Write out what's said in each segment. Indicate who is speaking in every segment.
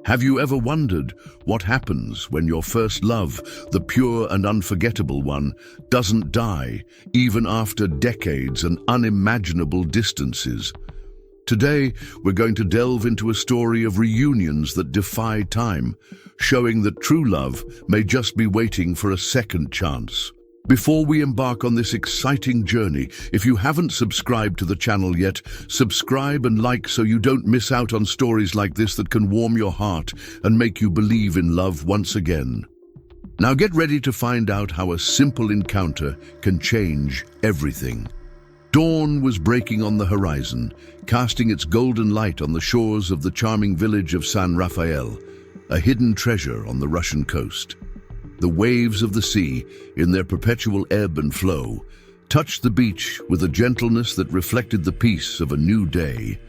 Speaker 1: Have you ever wondered what happens when your first love, the pure and unforgettable one, doesn't die, even after decades and unimaginable distances? Today, we're going to delve into a story of reunions that defy time, showing that true love may just be waiting for a second chance. Before we embark on this exciting journey, if you haven't subscribed to the channel yet, subscribe and like so you don't miss out on stories like this that can warm your heart and make you believe in love once again. Now get ready to find out how a simple encounter can change everything. Dawn was breaking on the horizon, casting its golden light on the shores of the charming village of San Rafael, a hidden treasure on the Russian coast. The waves of the sea, in their perpetual ebb and flow, touched the beach with a gentleness that reflected the peace of a new day.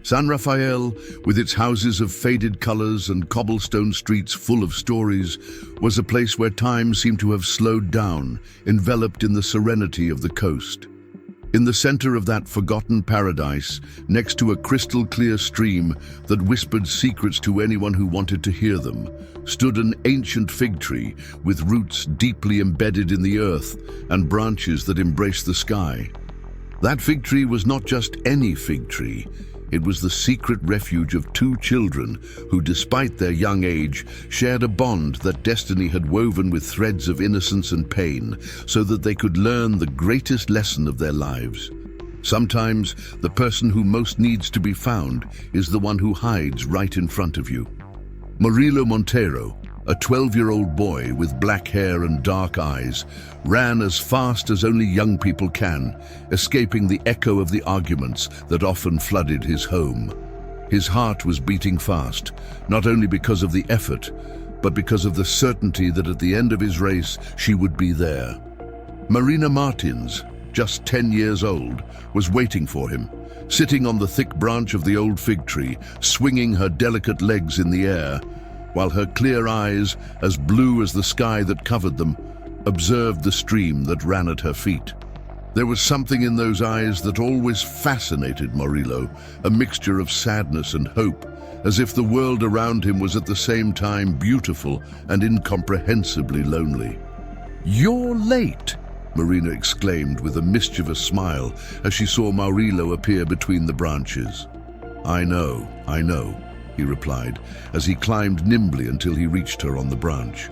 Speaker 1: San Rafael, with its houses of faded colors and cobblestone streets full of stories, was a place where time seemed to have slowed down, enveloped in the serenity of the coast. In the center of that forgotten paradise, next to a crystal-clear stream that whispered secrets to anyone who wanted to hear them, stood an ancient fig tree with roots deeply embedded in the earth and branches that embraced the sky. That fig tree was not just any fig tree. It was the secret refuge of two children who, despite their young age, shared a bond that destiny had woven with threads of innocence and pain, so that they could learn the greatest lesson of their lives. Sometimes, the person who most needs to be found is the one who hides right in front of you. Murilo Montero, a 12-year-old boy with black hair and dark eyes, ran as fast as only young people can, escaping the echo of the arguments that often flooded his home. His heart was beating fast, not only because of the effort, but because of the certainty that at the end of his race she would be there. Marina Martins, just 10 years old, was waiting for him, sitting on the thick branch of the old fig tree, swinging her delicate legs in the air, while her clear eyes, as blue as the sky that covered them, observed the stream that ran at her feet. There was something in those eyes that always fascinated Murilo, a mixture of sadness and hope, as if the world around him was at the same time beautiful and incomprehensibly lonely. "You're late!" Marina exclaimed with a mischievous smile as she saw Murilo appear between the branches. I know," he replied, as he climbed nimbly until he reached her on the branch.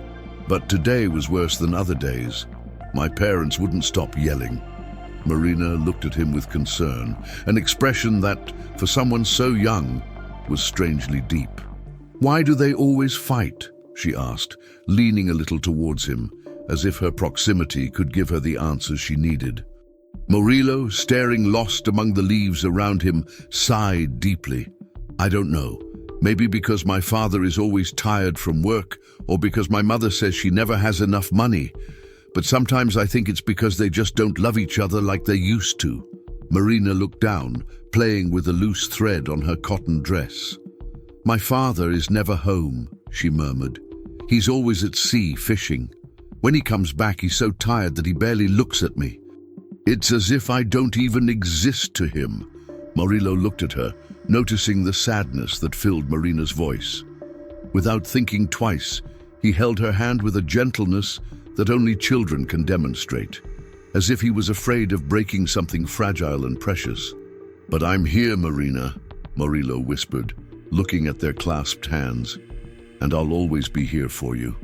Speaker 1: "But today was worse than other days. My parents wouldn't stop yelling." Marina looked at him with concern, an expression that, for someone so young, was strangely deep. "Why do they always fight?" she asked, leaning a little towards him, as if her proximity could give her the answers she needed. Murilo, staring lost among the leaves around him, sighed deeply. "I don't know. Maybe because my father is always tired from work, or because my mother says she never has enough money. But sometimes I think it's because they just don't love each other like they used to." Marina looked down, playing with a loose thread on her cotton dress. "My father is never home," she murmured. "He's always at sea fishing. When he comes back, he's so tired that he barely looks at me. It's as if I don't even exist to him." Murilo looked at her, noticing the sadness that filled Marina's voice. Without thinking twice, he held her hand with a gentleness that only children can demonstrate, as if he was afraid of breaking something fragile and precious. "But I'm here, Marina," Murilo whispered, looking at their clasped hands, "and I'll always be here for you."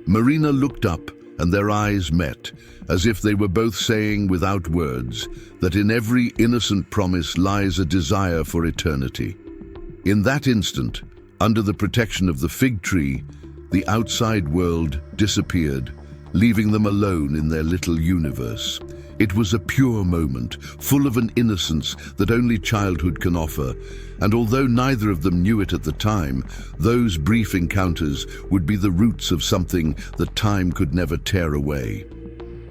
Speaker 1: Marina looked up, and their eyes met, as if they were both saying without words that in every innocent promise lies a desire for eternity. In that instant, under the protection of the fig tree, the outside world disappeared, leaving them alone in their little universe. It was a pure moment, full of an innocence that only childhood can offer, and although neither of them knew it at the time, those brief encounters would be the roots of something that time could never tear away.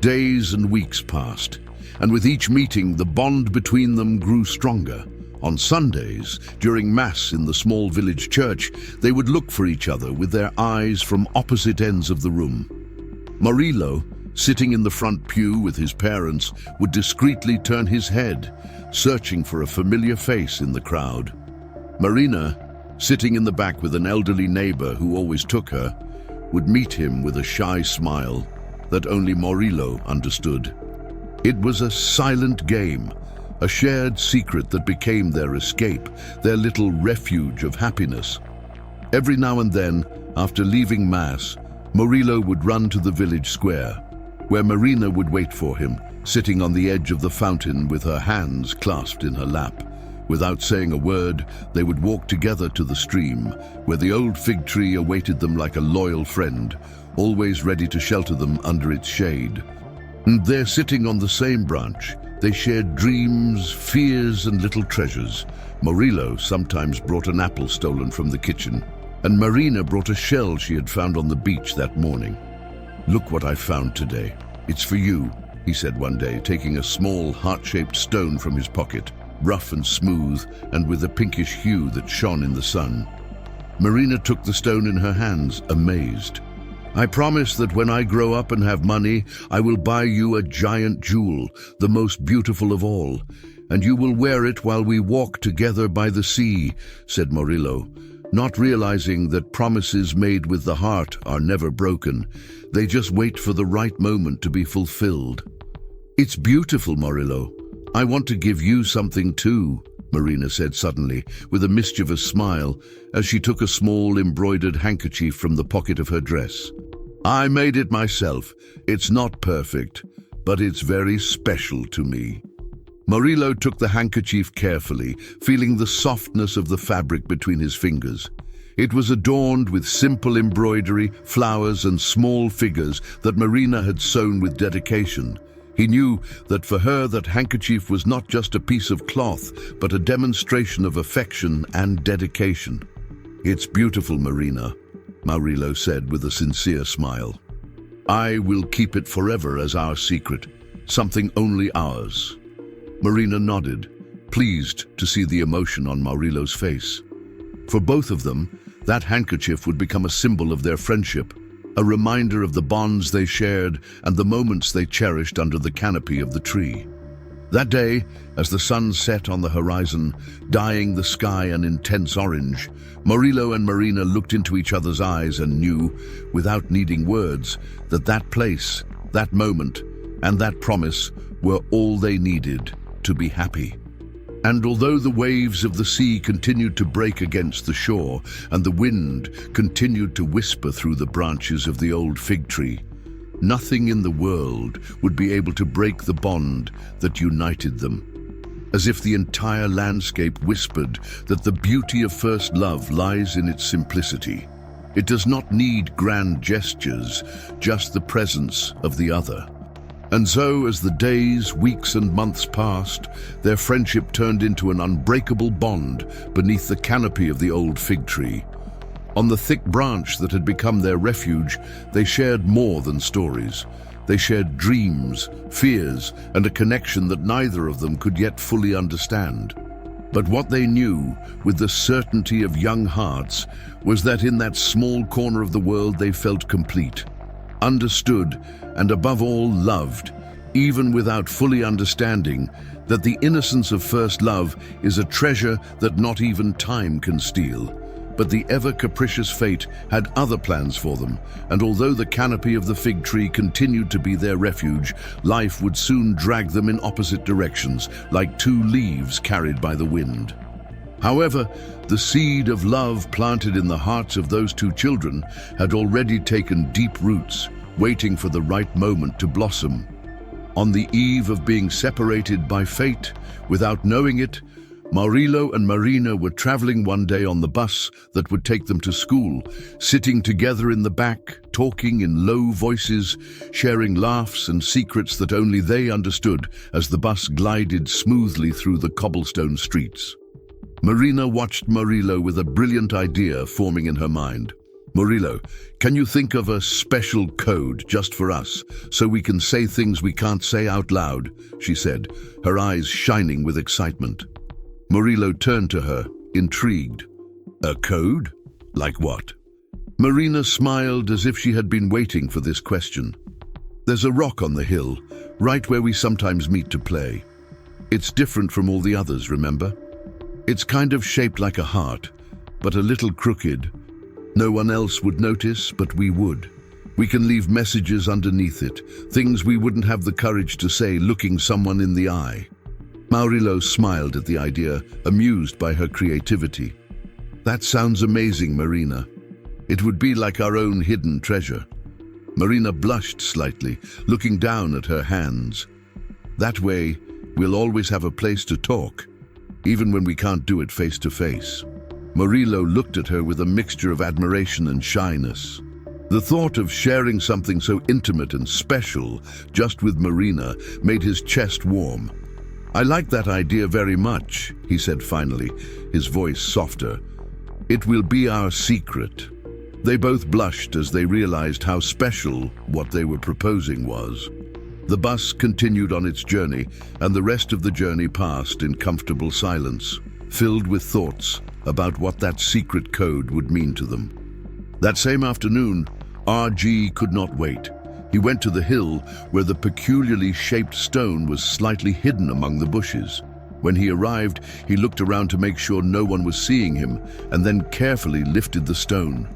Speaker 1: Days and weeks passed, and with each meeting, the bond between them grew stronger. On Sundays, during Mass in the small village church, they would look for each other with their eyes from opposite ends of the room. Murilo, sitting in the front pew with his parents, would discreetly turn his head, searching for a familiar face in the crowd. Marina, sitting in the back with an elderly neighbor who always took her, would meet him with a shy smile that only Murillo understood. It was a silent game, a shared secret that became their escape, their little refuge of happiness. Every now and then, after leaving Mass, Murillo would run to the village square, where Marina would wait for him, sitting on the edge of the fountain with her hands clasped in her lap. Without saying a word, they would walk together to the stream, where the old fig tree awaited them like a loyal friend, always ready to shelter them under its shade. And there, sitting on the same branch, they shared dreams, fears, and little treasures. Murillo sometimes brought an apple stolen from the kitchen, and Marina brought a shell she had found on the beach that morning. "Look what I found today. It's for you," he said one day, taking a small heart-shaped stone from his pocket, rough and smooth, and with a pinkish hue that shone in the sun. Marina took the stone in her hands, amazed. "I promise that when I grow up and have money, I will buy you a giant jewel, the most beautiful of all, and you will wear it while we walk together by the sea," said Murillo, not realizing that promises made with the heart are never broken. They just wait for the right moment to be fulfilled. "It's beautiful, Murillo. I want to give you something too," Marina said suddenly, with a mischievous smile, as she took a small embroidered handkerchief from the pocket of her dress. "I made it myself. It's not perfect, but it's very special to me." Murillo took the handkerchief carefully, feeling the softness of the fabric between his fingers. It was adorned with simple embroidery, flowers, and small figures that Marina had sewn with dedication. He knew that for her that handkerchief was not just a piece of cloth, but a demonstration of affection and dedication. "It's beautiful, Marina," Murillo said with a sincere smile. "I will keep it forever as our secret, something only ours." Marina nodded, pleased to see the emotion on Murillo's face. For both of them, that handkerchief would become a symbol of their friendship, a reminder of the bonds they shared and the moments they cherished under the canopy of the tree. That day, as the sun set on the horizon, dyeing the sky an intense orange, Murillo and Marina looked into each other's eyes and knew, without needing words, that that place, that moment, and that promise were all they needed to be happy. And although the waves of the sea continued to break against the shore and the wind continued to whisper through the branches of the old fig tree, nothing in the world would be able to break the bond that united them. As if the entire landscape whispered that the beauty of first love lies in its simplicity. It does not need grand gestures, just the presence of the other. And so, as the days, weeks, and months passed, their friendship turned into an unbreakable bond beneath the canopy of the old fig tree. On the thick branch that had become their refuge, they shared more than stories. They shared dreams, fears, and a connection that neither of them could yet fully understand. But what they knew, with the certainty of young hearts, was that in that small corner of the world they felt complete, understood, and above all loved, even without fully understanding that the innocence of first love is a treasure that not even time can steal. But the ever-capricious fate had other plans for them, and although the canopy of the fig tree continued to be their refuge, life would soon drag them in opposite directions, like two leaves carried by the wind. However, the seed of love planted in the hearts of those two children had already taken deep roots, waiting for the right moment to blossom. On the eve of being separated by fate, without knowing it, Murillo and Marina were traveling one day on the bus that would take them to school, sitting together in the back, talking in low voices, sharing laughs and secrets that only they understood as the bus glided smoothly through the cobblestone streets. Marina watched Murillo with a brilliant idea forming in her mind. "Murillo, can you think of a special code just for us, so we can say things we can't say out loud?" she said, her eyes shining with excitement. Murillo turned to her, intrigued. "A code? Like what?" Marina smiled as if she had been waiting for this question. "There's a rock on the hill, right where we sometimes meet to play. It's different from all the others, remember? It's kind of shaped like a heart, but a little crooked. No one else would notice, but we would. We can leave messages underneath it, things we wouldn't have the courage to say looking someone in the eye. Maurillo smiled at the idea, amused by her creativity. That sounds amazing, Marina. It would be like our own hidden treasure. Marina blushed slightly, looking down at her hands. That way, we'll always have a place to talk, even when we can't do it face to face. Murillo looked at her with a mixture of admiration and shyness. The thought of sharing something so intimate and special just with Marina made his chest warm. I like that idea very much, he said finally, his voice softer. It will be our secret. They both blushed as they realized how special what they were proposing was. The bus continued on its journey, and the rest of the journey passed in comfortable silence, filled with thoughts about what that secret code would mean to them. That same afternoon, RG could not wait. He went to the hill where the peculiarly shaped stone was slightly hidden among the bushes. When he arrived, he looked around to make sure no one was seeing him, and then carefully lifted the stone.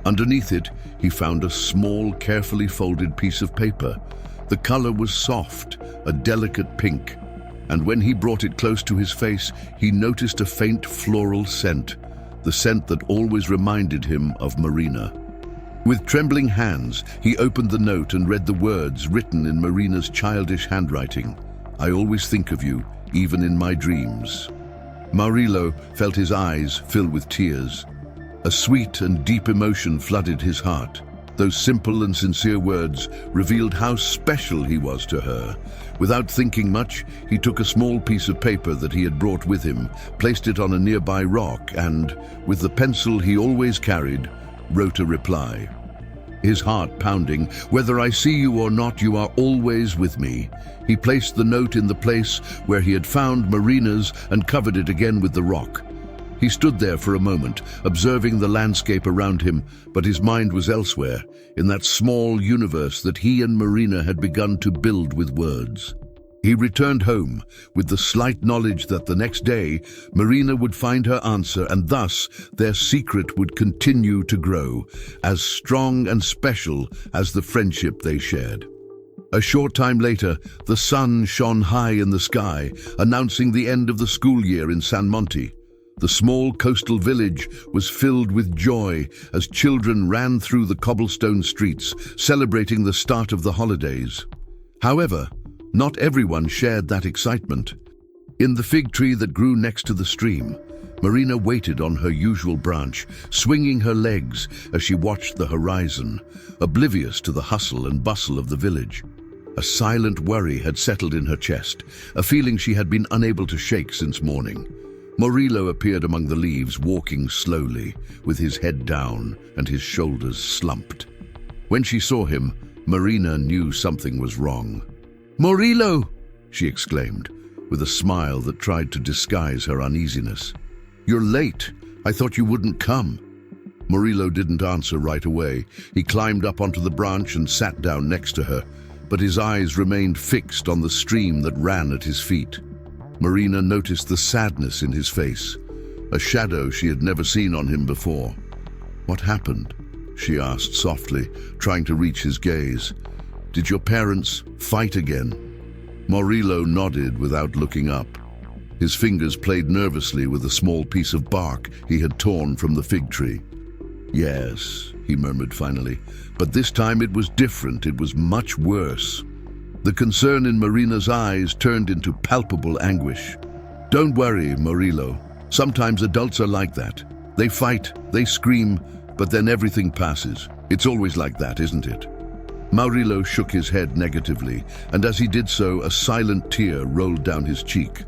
Speaker 1: Underneath it, he found a small, carefully folded piece of paper. The color was soft, a delicate pink, and when he brought it close to his face, he noticed a faint floral scent, the scent that always reminded him of Marina. With trembling hands, he opened the note and read the words written in Marina's childish handwriting. I always think of you, even in my dreams. Maurillo felt his eyes fill with tears. A sweet and deep emotion flooded his heart. Those simple and sincere words revealed how special he was to her. Without thinking much, he took a small piece of paper that he had brought with him, placed it on a nearby rock, and, with the pencil he always carried, wrote a reply. His heart pounding, whether I see you or not, you are always with me. He placed the note in the place where he had found Marina's and covered it again with the rock. He stood there for a moment, observing the landscape around him, but his mind was elsewhere, in that small universe that he and Marina had begun to build with words. He returned home with the slight knowledge that the next day Marina would find her answer, and thus their secret would continue to grow, as strong and special as the friendship they shared. A short time later, the sun shone high in the sky, announcing the end of the school year in San Monte. The small coastal village was filled with joy as children ran through the cobblestone streets, celebrating the start of the holidays. However, not everyone shared that excitement. In the fig tree that grew next to the stream, Marina waited on her usual branch, swinging her legs as she watched the horizon, oblivious to the hustle and bustle of the village. A silent worry had settled in her chest, a feeling she had been unable to shake since morning. Murillo appeared among the leaves, walking slowly, with his head down and his shoulders slumped. When she saw him, Marina knew something was wrong. "Murillo!" she exclaimed, with a smile that tried to disguise her uneasiness. "You're late. I thought you wouldn't come." Murillo didn't answer right away. He climbed up onto the branch and sat down next to her, but his eyes remained fixed on the stream that ran at his feet. Marina noticed the sadness in his face, a shadow she had never seen on him before. "What happened?" she asked softly, trying to reach his gaze. "Did your parents fight again?" Murillo nodded without looking up. His fingers played nervously with a small piece of bark he had torn from the fig tree. "Yes," he murmured finally, "but this time it was different. It was much worse." The concern in Marina's eyes turned into palpable anguish. "Don't worry, Murillo. Sometimes adults are like that. They fight, they scream, but then everything passes. It's always like that, isn't it?" Murillo shook his head negatively, and as he did so, a silent tear rolled down his cheek.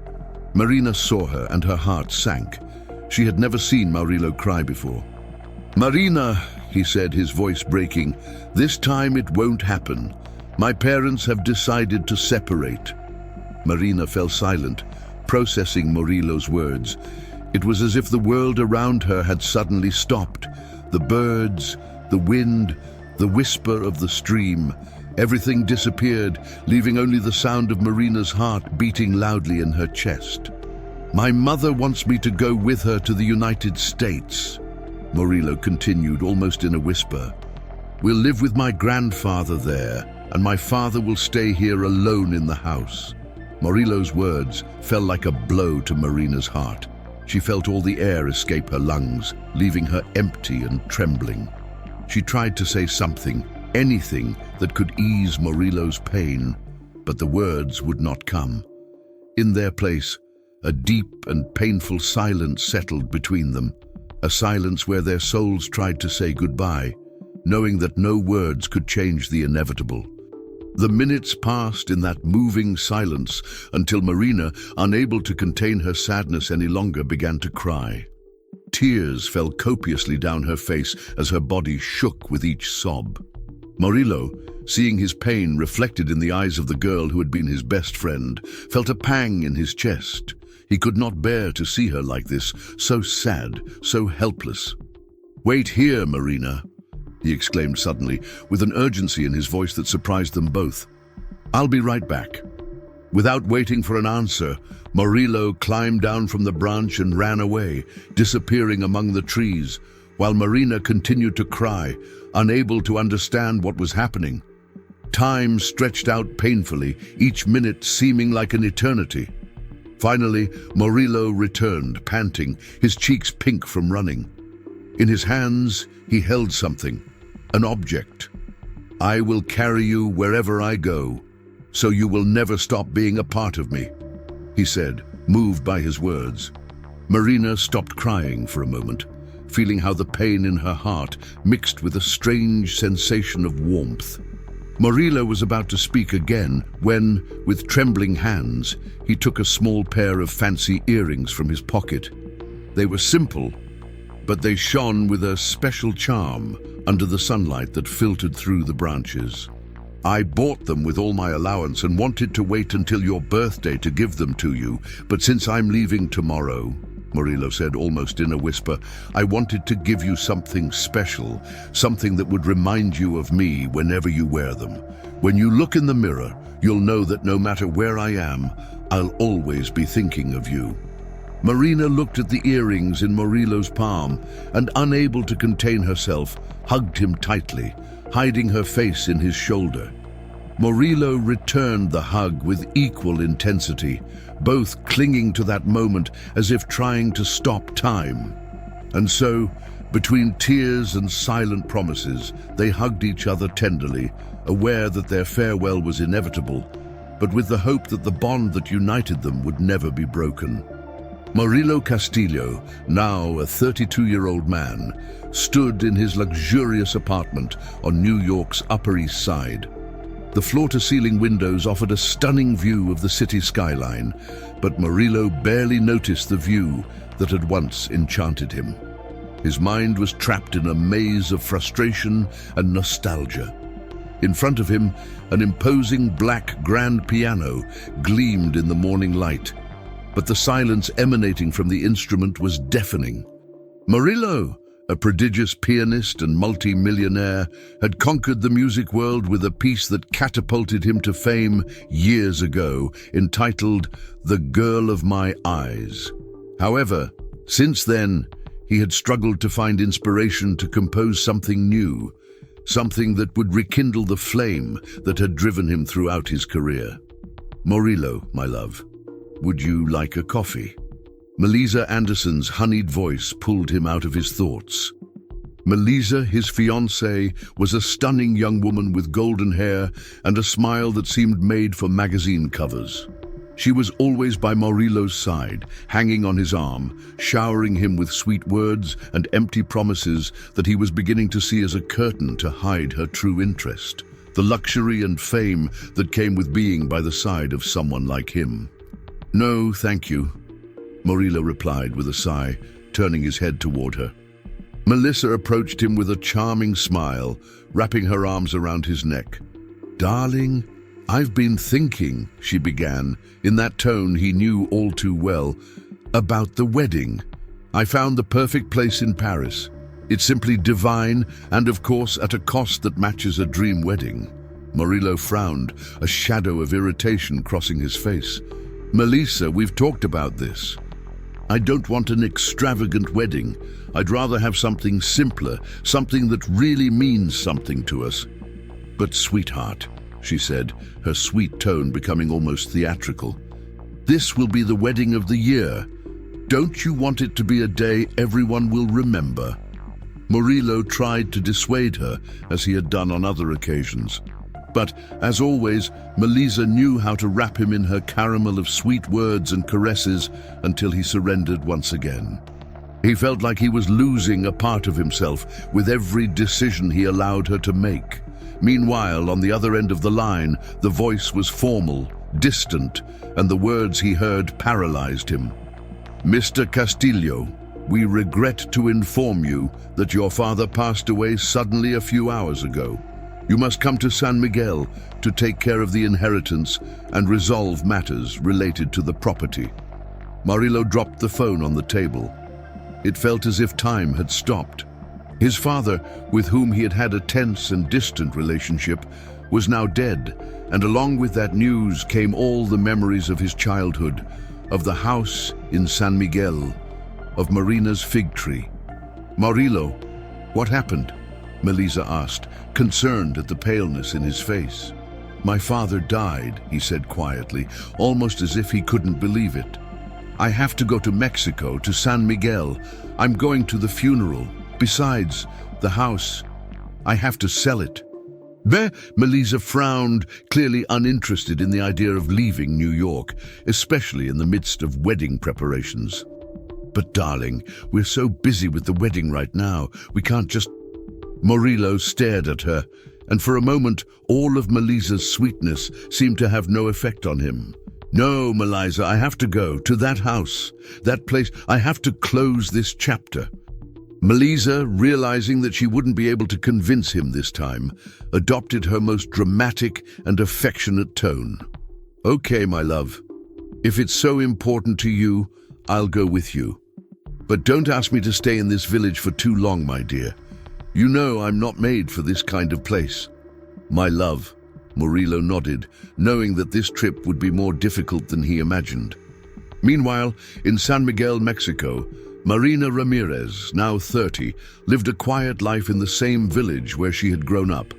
Speaker 1: Marina saw her, and her heart sank. She had never seen Murillo cry before. "Marina," he said, his voice breaking, "this time it won't happen. My parents have decided to separate." Marina fell silent, processing Murillo's words. It was as if the world around her had suddenly stopped. The birds, the wind, the whisper of the stream, everything disappeared, leaving only the sound of Marina's heart beating loudly in her chest. My mother wants me to go with her to the United States, Murillo continued almost in a whisper. We'll live with my grandfather there, and my father will stay here alone in the house. Murillo's words fell like a blow to Marina's heart. She felt all the air escape her lungs, leaving her empty and trembling. She tried to say something, anything that could ease Murillo's pain, but the words would not come. In their place, a deep and painful silence settled between them, a silence where their souls tried to say goodbye, knowing that no words could change the inevitable. The minutes passed in that moving silence until Marina, unable to contain her sadness any longer, began to cry. Tears fell copiously down her face as her body shook with each sob. Murillo, seeing his pain reflected in the eyes of the girl who had been his best friend, felt a pang in his chest. He could not bear to see her like this, so sad, so helpless. "Wait here, Marina," he exclaimed suddenly, with an urgency in his voice that surprised them both. "I'll be right back." Without waiting for an answer, Murillo climbed down from the branch and ran away, disappearing among the trees, while Marina continued to cry, unable to understand what was happening. Time stretched out painfully, each minute seeming like an eternity. Finally, Murillo returned, panting, his cheeks pink from running. In his hands, he held something, an object. "I will carry you wherever I go, so you will never stop being a part of me," he said, moved by his words. Marina stopped crying for a moment, feeling how the pain in her heart mixed with a strange sensation of warmth. Murillo was about to speak again when, with trembling hands, he took a small pair of fancy earrings from his pocket. They were simple, but they shone with a special charm under the sunlight that filtered through the branches. "I bought them with all my allowance and wanted to wait until your birthday to give them to you, but since I'm leaving tomorrow," Murillo said almost in a whisper, "I wanted to give you something special, something that would remind you of me whenever you wear them. When you look in the mirror, you'll know that no matter where I am, I'll always be thinking of you." Marina looked at the earrings in Murillo's palm and, unable to contain herself, hugged him tightly, hiding her face in his shoulder. Murillo returned the hug with equal intensity, both clinging to that moment as if trying to stop time. And so, between tears and silent promises, they hugged each other tenderly, aware that their farewell was inevitable, but with the hope that the bond that united them would never be broken. Murillo Castillo, now a 32-year-old man, stood in his luxurious apartment on New York's Upper East Side. The floor-to-ceiling windows offered a stunning view of the city skyline, but Murillo barely noticed the view that had once enchanted him. His mind was trapped in a maze of frustration and nostalgia. In front of him, an imposing black grand piano gleamed in the morning light, but the silence emanating from the instrument was deafening. Murillo, a prodigious pianist and multi-millionaire, had conquered the music world with a piece that catapulted him to fame years ago, entitled "The Girl of My Eyes." However, since then, he had struggled to find inspiration to compose something new, something that would rekindle the flame that had driven him throughout his career. "Murillo, my love, would you like a coffee?" Melisa Anderson's honeyed voice pulled him out of his thoughts. Melisa, his fiancée, was a stunning young woman with golden hair and a smile that seemed made for magazine covers. She was always by Murillo's side, hanging on his arm, showering him with sweet words and empty promises that he was beginning to see as a curtain to hide her true interest, the luxury and fame that came with being by the side of someone like him. "No, thank you," Murillo replied with a sigh, turning his head toward her. Melissa approached him with a charming smile, wrapping her arms around his neck. "Darling, I've been thinking," she began, in that tone he knew all too well, "about the wedding. I found the perfect place in Paris. It's simply divine, and of course at a cost that matches a dream wedding." Murillo frowned, a shadow of irritation crossing his face. "Melissa, we've talked about this. I don't want an extravagant wedding. I'd rather have something simpler, something that really means something to us." "But sweetheart," she said, her sweet tone becoming almost theatrical, "this will be the wedding of the year. Don't you want it to be a day everyone will remember?" Murillo tried to dissuade her, as he had done on other occasions. But, as always, Melisa knew how to wrap him in her caramel of sweet words and caresses until he surrendered once again. He felt like he was losing a part of himself with every decision he allowed her to make. Meanwhile, on the other end of the line, the voice was formal, distant, and the words he heard paralyzed him. "Mr. Castillo, we regret to inform you that your father passed away suddenly a few hours ago. You must come to San Miguel to take care of the inheritance and resolve matters related to the property." Murillo dropped the phone on the table. It felt as if time had stopped. His father, with whom he had had a tense and distant relationship, was now dead, and along with that news came all the memories of his childhood, of the house in San Miguel, of Marina's fig tree. "Murillo, what happened?" Melisa asked, concerned at the paleness in his face. "My father died," he said quietly, almost as if he couldn't believe it. "I have to go to Mexico, to San Miguel. I'm going to the funeral. Besides, the house, I have to sell it." Melisa frowned, clearly uninterested in the idea of leaving New York, especially in the midst of wedding preparations. "But darling, we're so busy with the wedding right now, we can't just..." Murillo stared at her, and for a moment all of Melisa's sweetness seemed to have no effect on him. "No, Melisa, I have to go to that house, that place. I have to close this chapter." Melisa, realizing that she wouldn't be able to convince him this time, adopted her most dramatic and affectionate tone. "Okay, my love. If it's so important to you, I'll go with you. But don't ask me to stay in this village for too long, my dear. You know I'm not made for this kind of place." "My love," Murillo nodded, knowing that this trip would be more difficult than he imagined. Meanwhile, in San Miguel, Mexico, Marina Ramirez, now 30, lived a quiet life in the same village where she had grown up.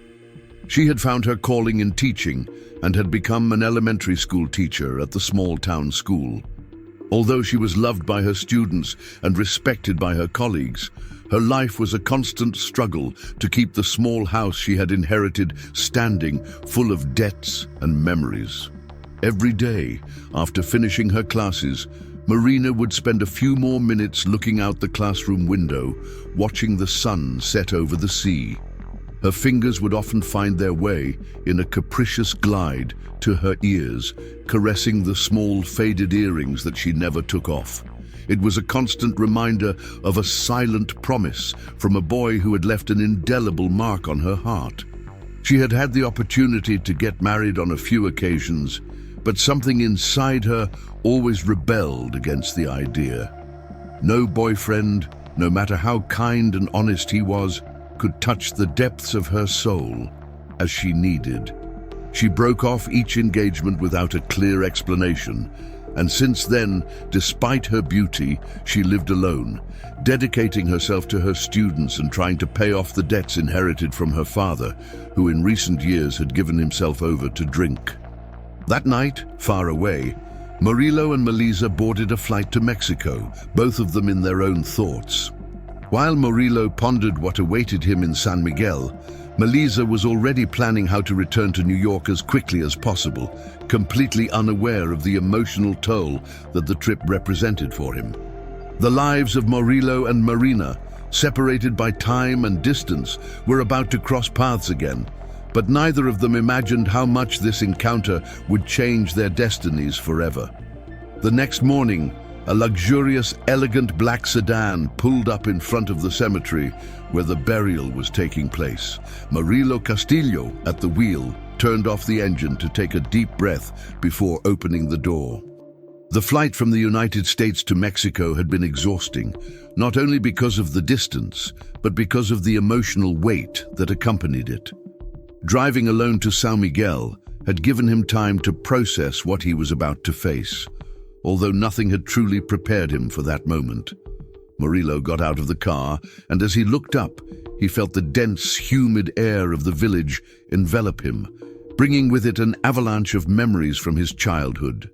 Speaker 1: She had found her calling in teaching and had become an elementary school teacher at the small-town school. Although she was loved by her students and respected by her colleagues, her life was a constant struggle to keep the small house she had inherited standing, full of debts and memories. Every day, after finishing her classes, Marina would spend a few more minutes looking out the classroom window, watching the sun set over the sea. Her fingers would often find their way, in a capricious glide, to her ears, caressing the small faded earrings that she never took off. It was a constant reminder of a silent promise from a boy who had left an indelible mark on her heart. She had had the opportunity to get married on a few occasions, but something inside her always rebelled against the idea. No boyfriend, no matter how kind and honest he was, could touch the depths of her soul as she needed. She broke off each engagement without a clear explanation, and since then, despite her beauty, she lived alone, dedicating herself to her students and trying to pay off the debts inherited from her father, who in recent years had given himself over to drink. That night, far away, Murillo and Melisa boarded a flight to Mexico, both of them in their own thoughts. While Murillo pondered what awaited him in San Miguel, Melisa was already planning how to return to New York as quickly as possible, completely unaware of the emotional toll that the trip represented for him. The lives of Murillo and Marina, separated by time and distance, were about to cross paths again, but neither of them imagined how much this encounter would change their destinies forever. The next morning, a luxurious, elegant black sedan pulled up in front of the cemetery where the burial was taking place. Murillo Castillo, at the wheel, turned off the engine to take a deep breath before opening the door. The flight from the United States to Mexico had been exhausting, not only because of the distance, but because of the emotional weight that accompanied it. Driving alone to San Miguel had given him time to process what he was about to face. although nothing had truly prepared him for that moment. Murillo got out of the car, and as he looked up, he felt the dense, humid air of the village envelop him, bringing with it an avalanche of memories from his childhood.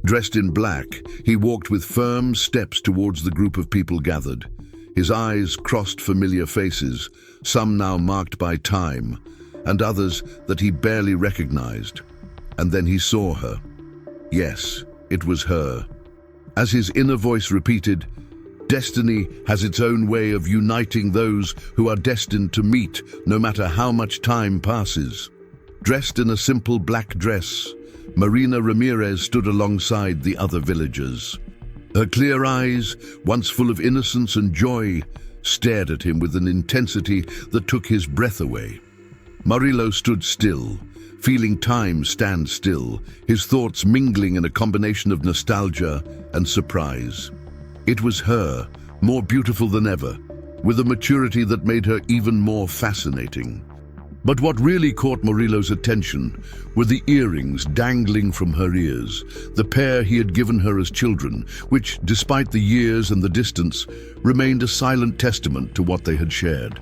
Speaker 1: Dressed in black, he walked with firm steps towards the group of people gathered. His eyes crossed familiar faces, some now marked by time, and others that he barely recognized. And then he saw her. Yes, it was her. As his inner voice repeated, "Destiny has its own way of uniting those who are destined to meet, no matter how much time passes." Dressed in a simple black dress, Marina Ramirez stood alongside the other villagers. Her clear eyes, once full of innocence and joy, stared at him with an intensity that took his breath away. Murillo stood still, feeling time stand still, his thoughts mingling in a combination of nostalgia and surprise. It was her, more beautiful than ever, with a maturity that made her even more fascinating. But what really caught Murillo's attention were the earrings dangling from her ears, the pair he had given her as children, which, despite the years and the distance, remained a silent testament to what they had shared.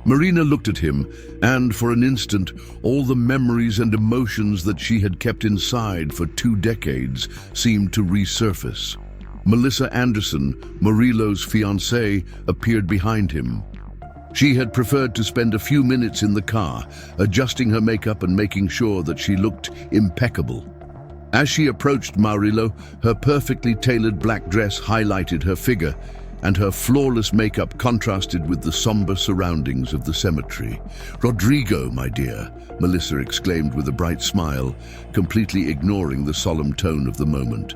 Speaker 1: Marina looked at him, and for an instant, all the memories and emotions that she had kept inside for 2 decades seemed to resurface. Melissa Anderson, Murillo's fiancée, appeared behind him. She had preferred to spend a few minutes in the car, adjusting her makeup and making sure that she looked impeccable. As she approached Murillo, her perfectly tailored black dress highlighted her figure, and her flawless makeup contrasted with the somber surroundings of the cemetery. "Rodrigo, my dear," Melissa exclaimed with a bright smile, completely ignoring the solemn tone of the moment.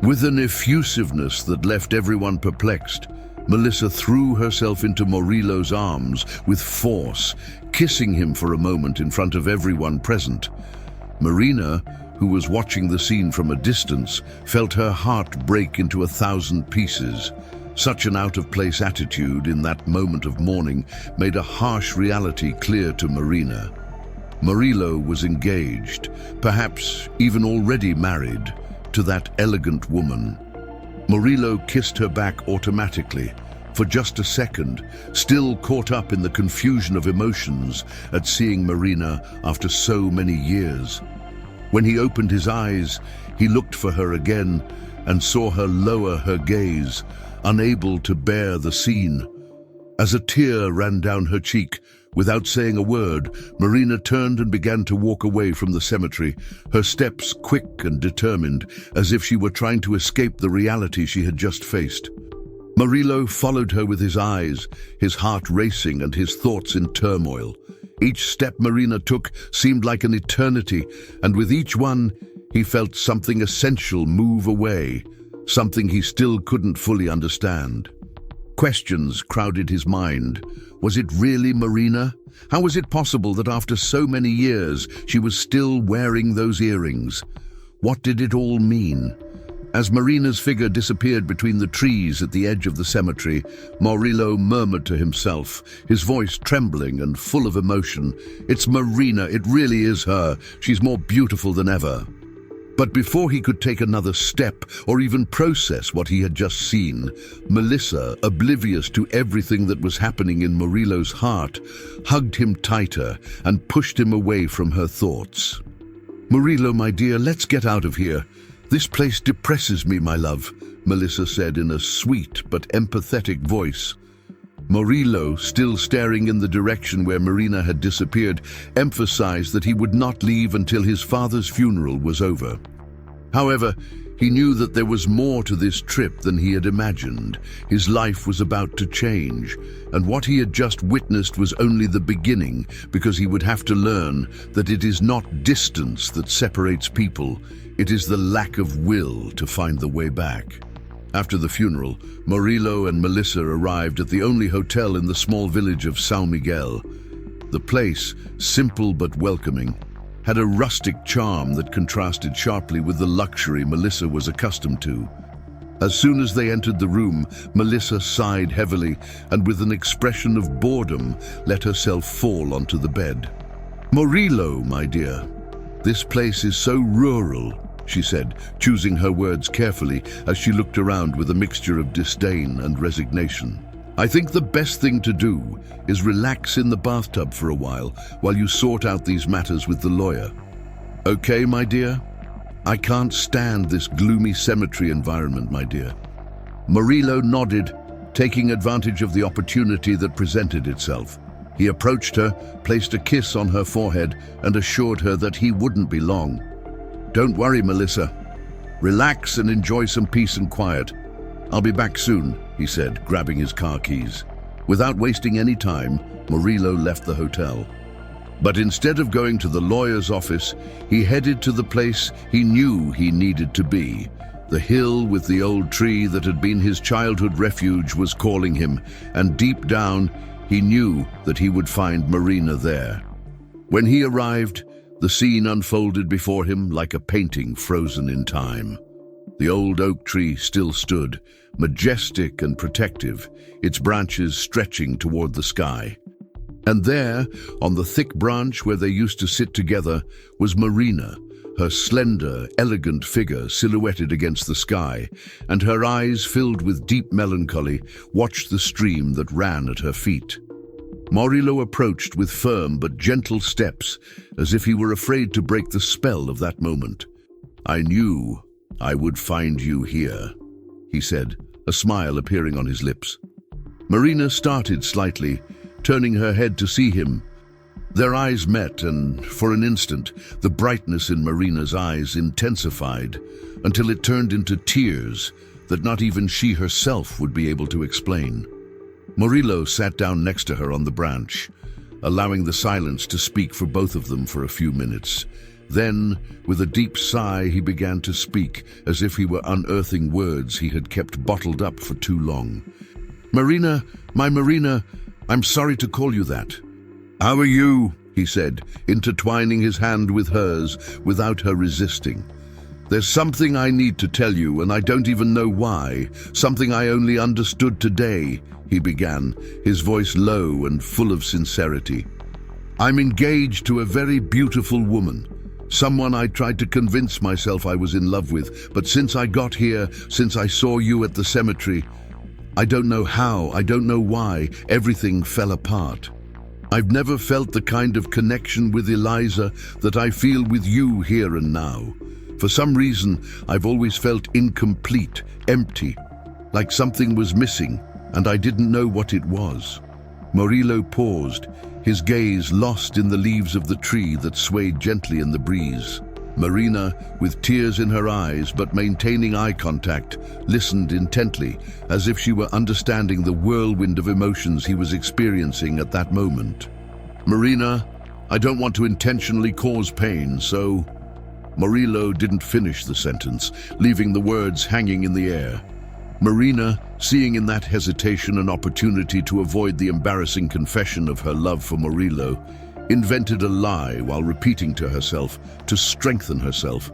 Speaker 1: With an effusiveness that left everyone perplexed, Melissa threw herself into Murillo's arms with force, kissing him for a moment in front of everyone present. Marina, who was watching the scene from a distance, felt her heart break into 1,000 pieces. Such an out-of-place attitude in that moment of mourning made a harsh reality clear to Marina. Murillo was engaged, perhaps even already married, to that elegant woman. Murillo kissed her back automatically, for just a second, still caught up in the confusion of emotions at seeing Marina after so many years. When he opened his eyes, he looked for her again and saw her lower her gaze, unable to bear the scene. As a tear ran down her cheek, without saying a word, Marina turned and began to walk away from the cemetery, her steps quick and determined, as if she were trying to escape the reality she had just faced. Murillo followed her with his eyes, his heart racing and his thoughts in turmoil. Each step Marina took seemed like an eternity, and with each one, he felt something essential move away, something he still couldn't fully understand. Questions crowded his mind. Was it really Marina? How was it possible that after so many years she was still wearing those earrings? What did it all mean? As Marina's figure disappeared between the trees at the edge of the cemetery, Murillo murmured to himself, his voice trembling and full of emotion. "It's Marina, it really is her. She's more beautiful than ever." But before he could take another step or even process what he had just seen, Melissa, oblivious to everything that was happening in Murillo's heart, hugged him tighter and pushed him away from her thoughts. "Murillo, my dear, let's get out of here. This place depresses me, my love," Melissa said in a sweet but empathetic voice. Murillo, still staring in the direction where Marina had disappeared, emphasized that he would not leave until his father's funeral was over. However, he knew that there was more to this trip than he had imagined. His life was about to change, and what he had just witnessed was only the beginning, because he would have to learn that it is not distance that separates people, it is the lack of will to find the way back. After the funeral, Murillo and Melissa arrived at the only hotel in the small village of São Miguel. The place, simple but welcoming, had a rustic charm that contrasted sharply with the luxury Melissa was accustomed to. As soon as they entered the room, Melissa sighed heavily and with an expression of boredom let herself fall onto the bed. "Murillo, my dear, this place is so rural. she said, choosing her words carefully as she looked around with a mixture of disdain and resignation. "I think the best thing to do is relax in the bathtub for a while you sort out these matters with the lawyer. Okay, my dear? I can't stand this gloomy cemetery environment, my dear." Murillo nodded, taking advantage of the opportunity that presented itself. He approached her, placed a kiss on her forehead, and assured her that he wouldn't be long. "Don't worry, Melissa. Relax and enjoy some peace and quiet. I'll be back soon," he said, grabbing his car keys. Without wasting any time, Murillo left the hotel. But instead of going to the lawyer's office, he headed to the place he knew he needed to be. The hill with the old tree that had been his childhood refuge was calling him, and deep down, he knew that he would find Marina there. When he arrived, the scene unfolded before him like a painting frozen in time. The old oak tree still stood, majestic and protective, its branches stretching toward the sky. And there, on the thick branch where they used to sit together, was Marina, her slender, elegant figure silhouetted against the sky, and her eyes filled with deep melancholy watched the stream that ran at her feet. Murillo approached with firm but gentle steps, as if he were afraid to break the spell of that moment. "I knew I would find you here," he said, a smile appearing on his lips. Marina started slightly, turning her head to see him. Their eyes met, and for an instant, the brightness in Marina's eyes intensified until it turned into tears that not even she herself would be able to explain. Murillo sat down next to her on the branch, allowing the silence to speak for both of them for a few minutes. Then, with a deep sigh, he began to speak, as if he were unearthing words he had kept bottled up for too long. "Marina, my Marina, I'm sorry to call you that." "How are you?" he said, intertwining his hand with hers without her resisting. "There's something I need to tell you, and I don't even know why. Something I only understood today," he began, his voice low and full of sincerity. "I'm engaged to a very beautiful woman. Someone I tried to convince myself I was in love with, but since I got here, since I saw you at the cemetery, I don't know how, I don't know why, everything fell apart. I've never felt the kind of connection with Eliza that I feel with you here and now. For some reason, I've always felt incomplete, empty, like something was missing, and I didn't know what it was." Murillo paused, his gaze lost in the leaves of the tree that swayed gently in the breeze. Marina, with tears in her eyes but maintaining eye contact, listened intently, as if she were understanding the whirlwind of emotions he was experiencing at that moment. "Marina, I don't want to intentionally cause pain, so—" Murillo didn't finish the sentence, leaving the words hanging in the air. Marina, seeing in that hesitation an opportunity to avoid the embarrassing confession of her love for Murillo, invented a lie while repeating to herself, to strengthen herself,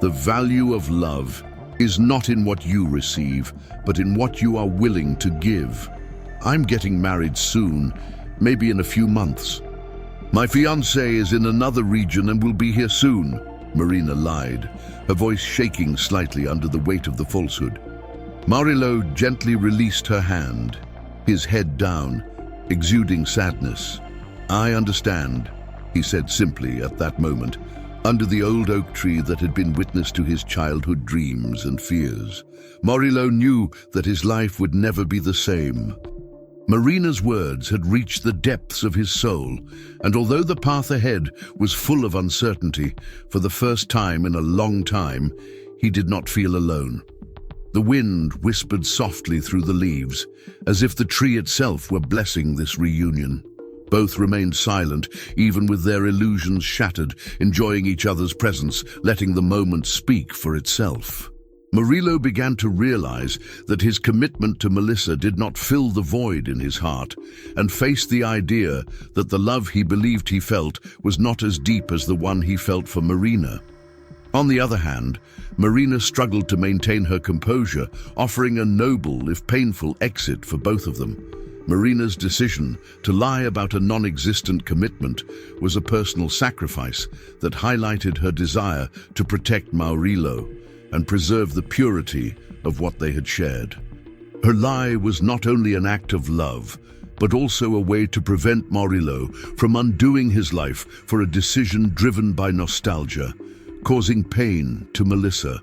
Speaker 1: "The value of love is not in what you receive, but in what you are willing to give. I'm getting married soon, maybe in a few months. My fiancé is in another region and will be here soon," Marina lied, her voice shaking slightly under the weight of the falsehood. Murillo gently released her hand, his head down, exuding sadness. "I understand," he said simply at that moment, under the old oak tree that had been witness to his childhood dreams and fears. Murillo knew that his life would never be the same. Marina's words had reached the depths of his soul, and although the path ahead was full of uncertainty, for the first time in a long time, he did not feel alone. The wind whispered softly through the leaves, as if the tree itself were blessing this reunion. Both remained silent, even with their illusions shattered, enjoying each other's presence, letting the moment speak for itself. Murillo began to realize that his commitment to Melissa did not fill the void in his heart, and faced the idea that the love he believed he felt was not as deep as the one he felt for Marina. On the other hand, Marina struggled to maintain her composure, offering a noble, if painful, exit for both of them. Marina's decision to lie about a non-existent commitment was a personal sacrifice that highlighted her desire to protect Maurílio and preserve the purity of what they had shared. Her lie was not only an act of love, but also a way to prevent Maurílio from undoing his life for a decision driven by nostalgia, causing pain to Melissa,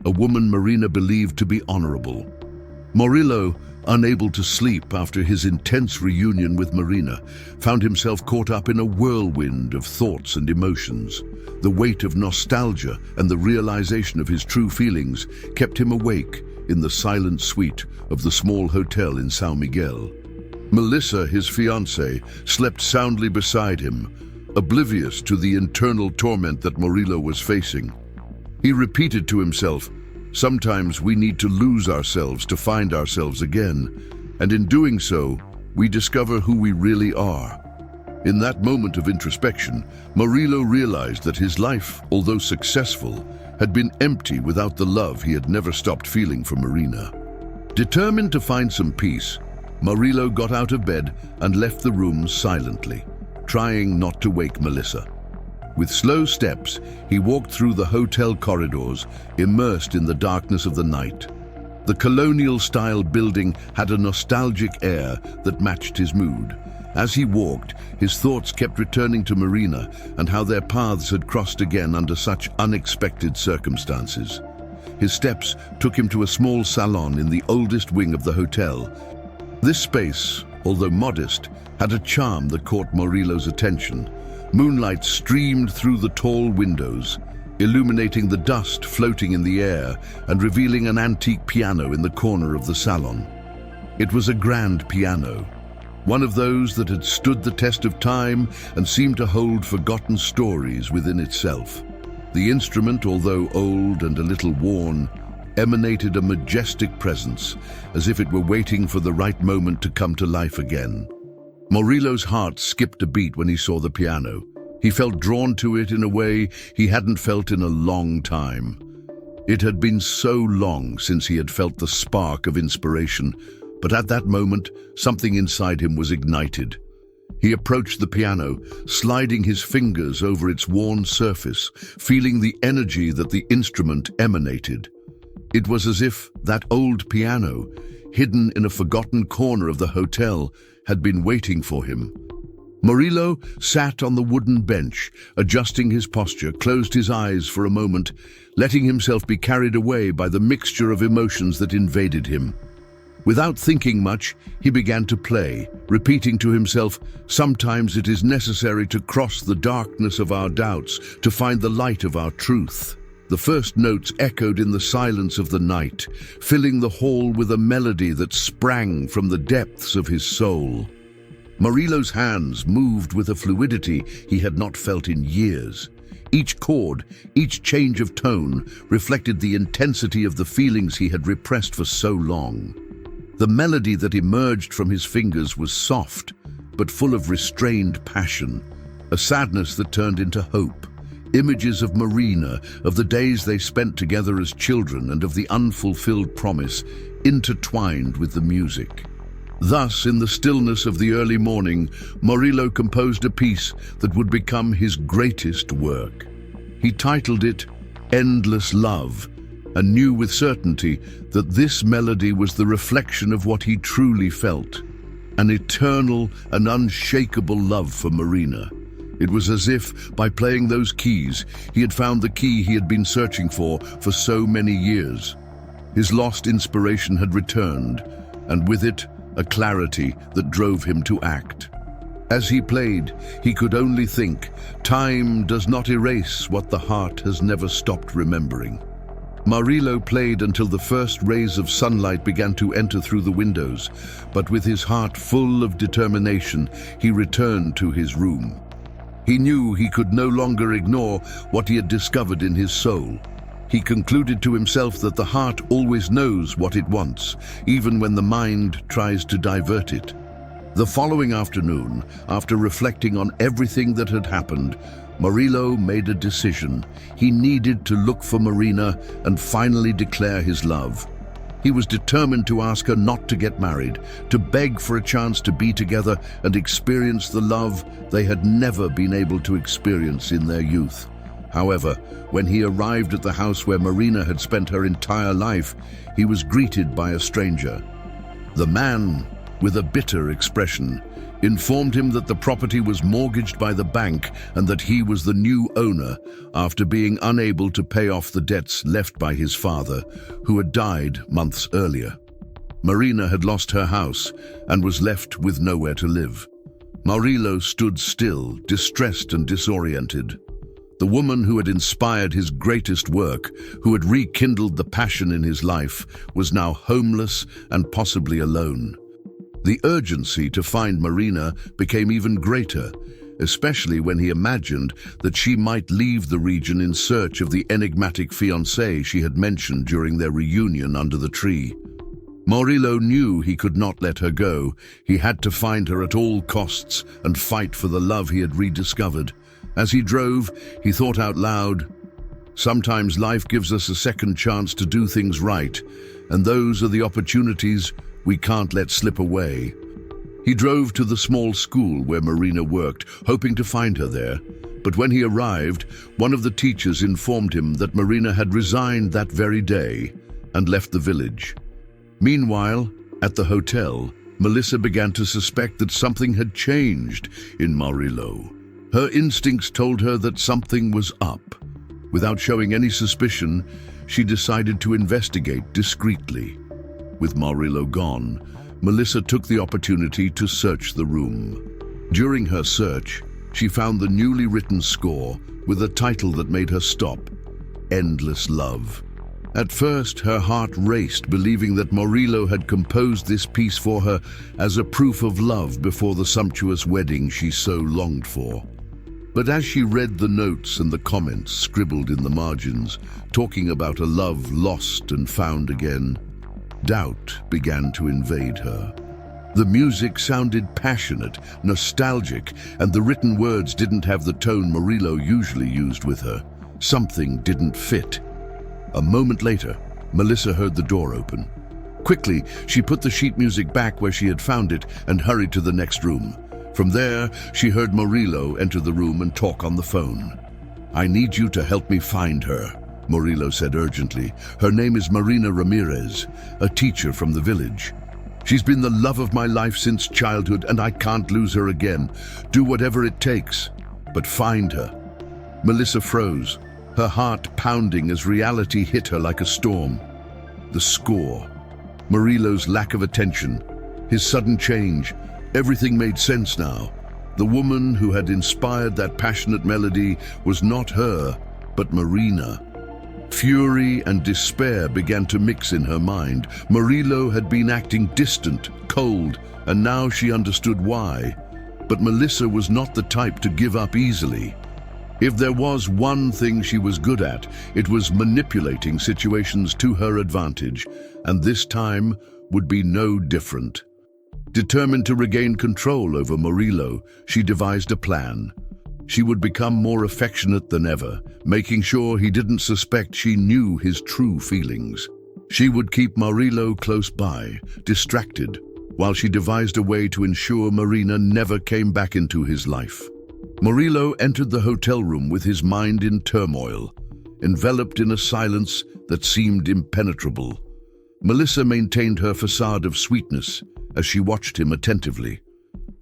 Speaker 1: a woman Marina believed to be honorable. Maurílio, unable to sleep after his intense reunion with Marina, found himself caught up in a whirlwind of thoughts and emotions. The weight of nostalgia and the realization of his true feelings kept him awake in the silent suite of the small hotel in São Miguel. Melissa, his fiancée, slept soundly beside him, oblivious to the internal torment that Maurílio was facing. He repeated to himself, "Sometimes we need to lose ourselves to find ourselves again, and in doing so, we discover who we really are." In that moment of introspection, Maurílio realized that his life, although successful, had been empty without the love he had never stopped feeling for Marina. Determined to find some peace, Maurílio got out of bed and left the room silently, trying not to wake Melissa. With slow steps, he walked through the hotel corridors, immersed in the darkness of the night. The colonial-style building had a nostalgic air that matched his mood. As he walked, his thoughts kept returning to Marina and how their paths had crossed again under such unexpected circumstances. His steps took him to a small salon in the oldest wing of the hotel. This space, although modest, had a charm that caught Maurílio's attention. Moonlight streamed through the tall windows, illuminating the dust floating in the air and revealing an antique piano in the corner of the salon. It was a grand piano, one of those that had stood the test of time and seemed to hold forgotten stories within itself. The instrument, although old and a little worn, emanated a majestic presence, as if it were waiting for the right moment to come to life again. Maurílio's heart skipped a beat when he saw the piano. He felt drawn to it in a way he hadn't felt in a long time. It had been so long since he had felt the spark of inspiration, but at that moment, something inside him was ignited. He approached the piano, sliding his fingers over its worn surface, feeling the energy that the instrument emanated. It was as if that old piano, hidden in a forgotten corner of the hotel, had been waiting for him. Maurílio sat on the wooden bench, adjusting his posture, closed his eyes for a moment, letting himself be carried away by the mixture of emotions that invaded him. Without thinking much, he began to play, repeating to himself, "Sometimes it is necessary to cross the darkness of our doubts to find the light of our truth." The first notes echoed in the silence of the night, filling the hall with a melody that sprang from the depths of his soul. Maurílio's hands moved with a fluidity he had not felt in years. Each chord, each change of tone, reflected the intensity of the feelings he had repressed for so long. The melody that emerged from his fingers was soft, but full of restrained passion, a sadness that turned into hope. Images of Marina, of the days they spent together as children, and of the unfulfilled promise intertwined with the music. Thus, in the stillness of the early morning, Maurílio composed a piece that would become his greatest work. He titled it "Endless Love," and knew with certainty that this melody was the reflection of what he truly felt, an eternal and unshakable love for Marina. It was as if, by playing those keys, he had found the key he had been searching for so many years. His lost inspiration had returned, and with it, a clarity that drove him to act. As he played, he could only think, time does not erase what the heart has never stopped remembering. Maurílio played until the first rays of sunlight began to enter through the windows, but with his heart full of determination, he returned to his room. He knew he could no longer ignore what he had discovered in his soul. He concluded to himself that the heart always knows what it wants, even when the mind tries to divert it. The following afternoon, after reflecting on everything that had happened, Maurílio made a decision. He needed to look for Marina and finally declare his love. He was determined to ask her not to get married, to beg for a chance to be together and experience the love they had never been able to experience in their youth. However, when he arrived at the house where Marina had spent her entire life, he was greeted by a stranger. The man, with a bitter expression, informed him that the property was mortgaged by the bank and that he was the new owner after being unable to pay off the debts left by his father, who had died months earlier. Marina had lost her house and was left with nowhere to live. Murilo stood still, distressed and disoriented. The woman who had inspired his greatest work, who had rekindled the passion in his life, was now homeless and possibly alone. The urgency to find Marina became even greater, especially when he imagined that she might leave the region in search of the enigmatic fiancé she had mentioned during their reunion under the tree. Murilo knew he could not let her go. He had to find her at all costs and fight for the love he had rediscovered. As he drove, he thought out loud, "Sometimes life gives us a second chance to do things right, and those are the opportunities we can't let slip away." He drove to the small school where Marina worked, hoping to find her there. But when he arrived, one of the teachers informed him that Marina had resigned that very day and left the village. Meanwhile, at the hotel, Melissa began to suspect that something had changed in Murilo. Her instincts told her that something was up. Without showing any suspicion, she decided to investigate discreetly. With Murilo gone, Melissa took the opportunity to search the room. During her search, she found the newly written score with a title that made her stop: Endless Love. At first, her heart raced, believing that Murilo had composed this piece for her as a proof of love before the sumptuous wedding she so longed for. But as she read the notes and the comments scribbled in the margins, talking about a love lost and found again, doubt began to invade her. The music sounded passionate, nostalgic, and the written words didn't have the tone Murilo usually used with her. Something didn't fit. A moment later, Melissa heard the door open. Quickly, she put the sheet music back where she had found it and hurried to the next room. From there, she heard Murilo enter the room and talk on the phone. "I need you to help me find her," Murilo said urgently. "Her name is Marina Ramirez, a teacher from the village. She's been the love of my life since childhood, and I can't lose her again. Do whatever it takes, but find her." Melissa froze, her heart pounding as reality hit her like a storm. The score, Murilo's lack of attention, his sudden change, everything made sense now. The woman who had inspired that passionate melody was not her, but Marina. Fury and despair began to mix in her mind. Murilo had been acting distant, cold, and now she understood why. But Melissa was not the type to give up easily. If there was one thing she was good at, it was manipulating situations to her advantage, and this time would be no different. Determined to regain control over Murilo, she devised a plan. She would become more affectionate than ever, making sure he didn't suspect she knew his true feelings. She would keep Murilo close by, distracted, while she devised a way to ensure Marina never came back into his life. Murilo entered the hotel room with his mind in turmoil, enveloped in a silence that seemed impenetrable. Melissa maintained her facade of sweetness as she watched him attentively.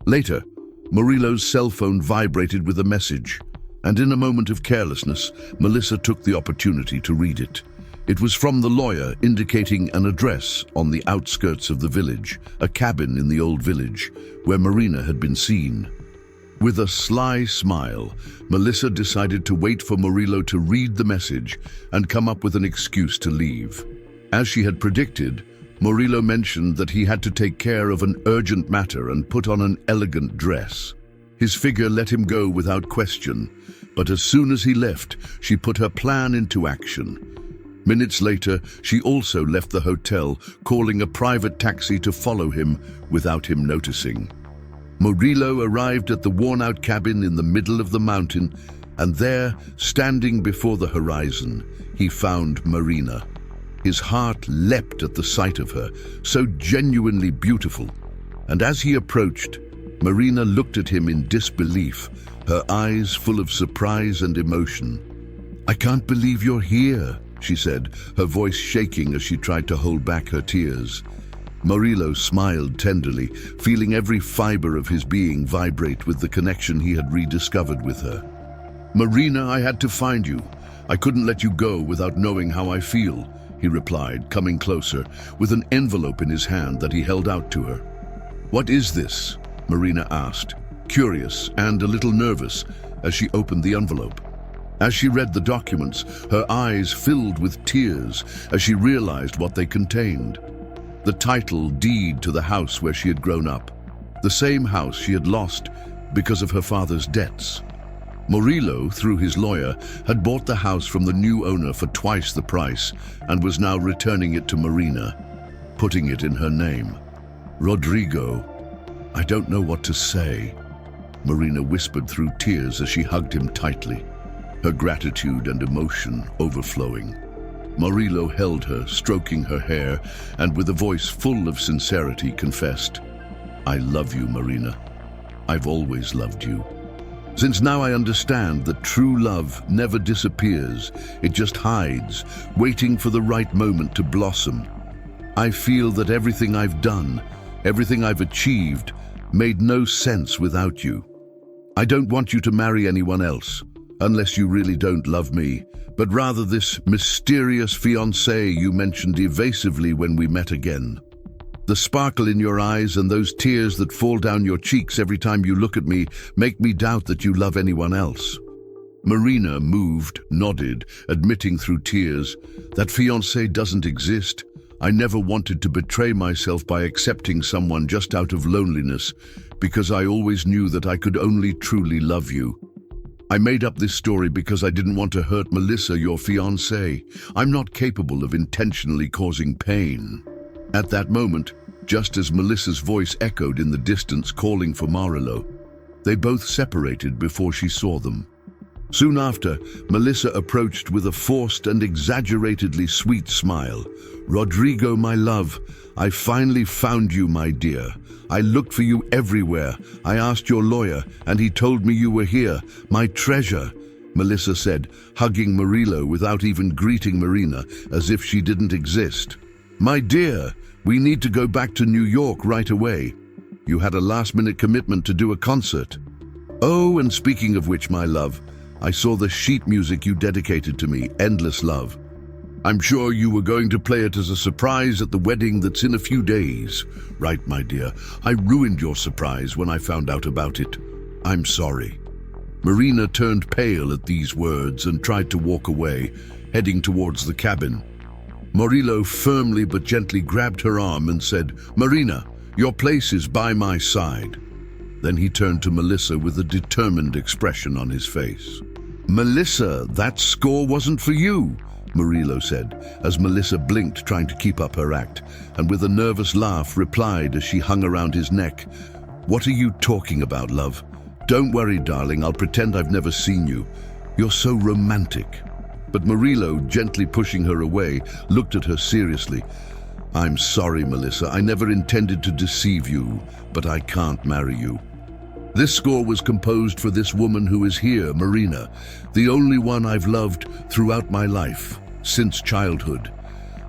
Speaker 1: Later, Murilo's cell phone vibrated with a message, and in a moment of carelessness, Melissa took the opportunity to read it. It was from the lawyer, indicating an address on the outskirts of the village, a cabin in the old village, where Marina had been seen. With a sly smile, Melissa decided to wait for Murilo to read the message and come up with an excuse to leave. As she had predicted, Murilo mentioned that he had to take care of an urgent matter and put on an elegant dress. His figure let him go without question, but as soon as he left, she put her plan into action. Minutes later, she also left the hotel, calling a private taxi to follow him without him noticing. Murilo arrived at the worn-out cabin in the middle of the mountain, and there, standing before the horizon, he found Marina. His heart leapt at the sight of her, so genuinely beautiful. And as he approached, Marina looked at him in disbelief, her eyes full of surprise and emotion. "I can't believe you're here," she said, her voice shaking as she tried to hold back her tears. Murillo smiled tenderly, feeling every fiber of his being vibrate with the connection he had rediscovered with her. "Marina, I had to find you. I couldn't let you go without knowing how I feel," he replied, coming closer, with an envelope in his hand that he held out to her. "What is this?" Marina asked, curious and a little nervous as she opened the envelope. As she read the documents, her eyes filled with tears as she realized what they contained. The title deed to the house where she had grown up, the same house she had lost because of her father's debts. Murillo, through his lawyer, had bought the house from the new owner for twice the price and was now returning it to Marina, putting it in her name. "Rodrigo, I don't know what to say," Marina whispered through tears as she hugged him tightly, her gratitude and emotion overflowing. Murillo held her, stroking her hair, and with a voice full of sincerity confessed, "I love you, Marina. I've always loved you. Since now I understand that true love never disappears, it just hides, waiting for the right moment to blossom. I feel that everything I've done, everything I've achieved, made no sense without you. I don't want you to marry anyone else, unless you really don't love me, but rather this mysterious fiancé you mentioned evasively when we met again. The sparkle in your eyes and those tears that fall down your cheeks every time you look at me make me doubt that you love anyone else." Marina, moved, nodded, admitting through tears, "That fiancé doesn't exist. I never wanted to betray myself by accepting someone just out of loneliness, because I always knew that I could only truly love you. I made up this story because I didn't want to hurt Melissa, your fiancée. I'm not capable of intentionally causing pain." At that moment, just as Melissa's voice echoed in the distance calling for Murillo, they both separated before she saw them. Soon after, Melissa approached with a forced and exaggeratedly sweet smile. "Rodrigo, my love, I finally found you, my dear. I looked for you everywhere. I asked your lawyer, and he told me you were here. My treasure," Melissa said, hugging Murillo without even greeting Marina, as if she didn't exist. "My dear, we need to go back to New York right away. You had a last-minute commitment to do a concert. Oh, and speaking of which, my love, I saw the sheet music you dedicated to me, Endless Love. I'm sure you were going to play it as a surprise at the wedding that's in a few days. Right, my dear, I ruined your surprise when I found out about it. I'm sorry." Marina turned pale at these words and tried to walk away, heading towards the cabin. Murillo firmly but gently grabbed her arm and said, "Marina, your place is by my side." Then he turned to Melissa with a determined expression on his face. "Melissa, that score wasn't for you," Murillo said, as Melissa blinked, trying to keep up her act, and with a nervous laugh replied as she hung around his neck, "What are you talking about, love? Don't worry, darling, I'll pretend I've never seen you. You're so romantic." But Murillo, gently pushing her away, looked at her seriously. "I'm sorry, Melissa, I never intended to deceive you, but I can't marry you. This score was composed for this woman who is here, Marina, the only one I've loved throughout my life, since childhood.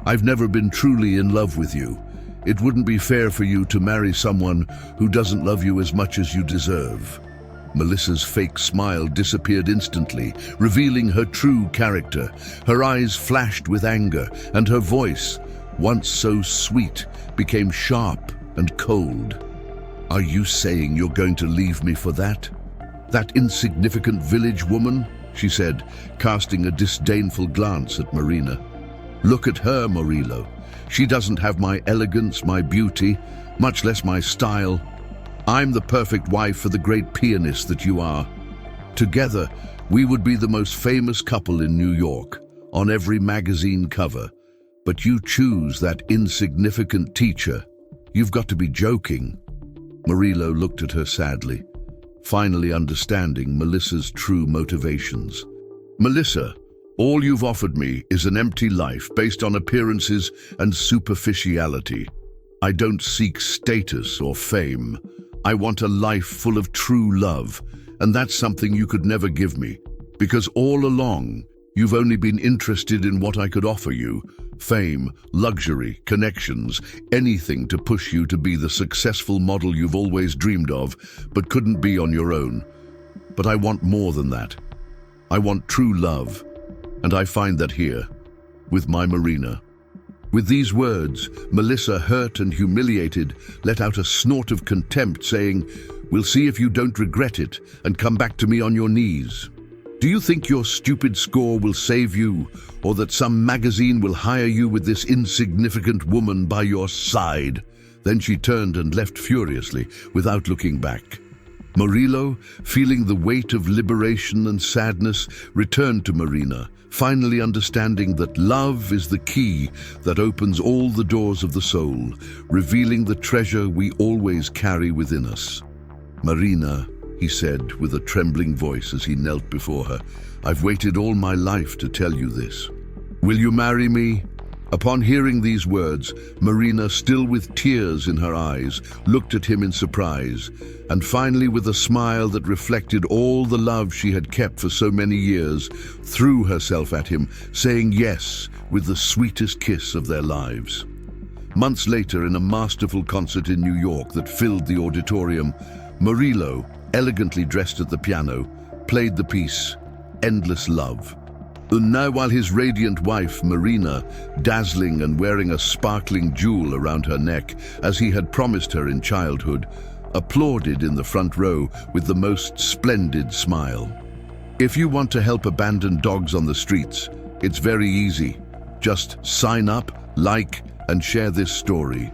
Speaker 1: I've never been truly in love with you. It wouldn't be fair for you to marry someone who doesn't love you as much as you deserve." Melissa's fake smile disappeared instantly, revealing her true character. Her eyes flashed with anger, and her voice, once so sweet, became sharp and cold. "Are you saying you're going to leave me for that? That insignificant village woman?" she said, casting a disdainful glance at Marina. "Look at her, Murillo. She doesn't have my elegance, my beauty, much less my style. I'm the perfect wife for the great pianist that you are. Together, we would be the most famous couple in New York, on every magazine cover. But you choose that insignificant teacher. You've got to be joking." Murillo looked at her sadly, finally understanding Melissa's true motivations. "Melissa, All you've offered me is an empty life based on appearances and superficiality. I don't seek status or fame. I want a life full of true love, and that's something you could never give me, because all along, you've only been interested in what I could offer you: fame, luxury, connections, anything to push you to be the successful model you've always dreamed of, but couldn't be on your own. But I want more than that. I want true love, and I find that here, with my Marina. With these words, Melissa, hurt and humiliated, let out a snort of contempt, saying, "We'll see if you don't regret it and come back to me on your knees. Do you think your stupid score will save you, or that some magazine will hire you with this insignificant woman by your side?" Then she turned and left furiously, without looking back. Murillo, feeling the weight of liberation and sadness, returned to Marina, finally understanding that love is the key that opens all the doors of the soul, revealing the treasure we always carry within us. "Marina," he said with a trembling voice as he knelt before her, "I've waited all my life to tell you this. Will you marry me?" Upon hearing these words, Marina, still with tears in her eyes, looked at him in surprise, and finally, with a smile that reflected all the love she had kept for so many years, threw herself at him, saying yes with the sweetest kiss of their lives. Months later, in a masterful concert in New York that filled the auditorium, Murillo, elegantly dressed at the piano, played the piece, "Endless Love." And now, while his radiant wife, Marina, dazzling and wearing a sparkling jewel around her neck, as he had promised her in childhood, applauded in the front row with the most splendid smile. If you want to help abandoned dogs on the streets, it's very easy. Just sign up, like, and share this story.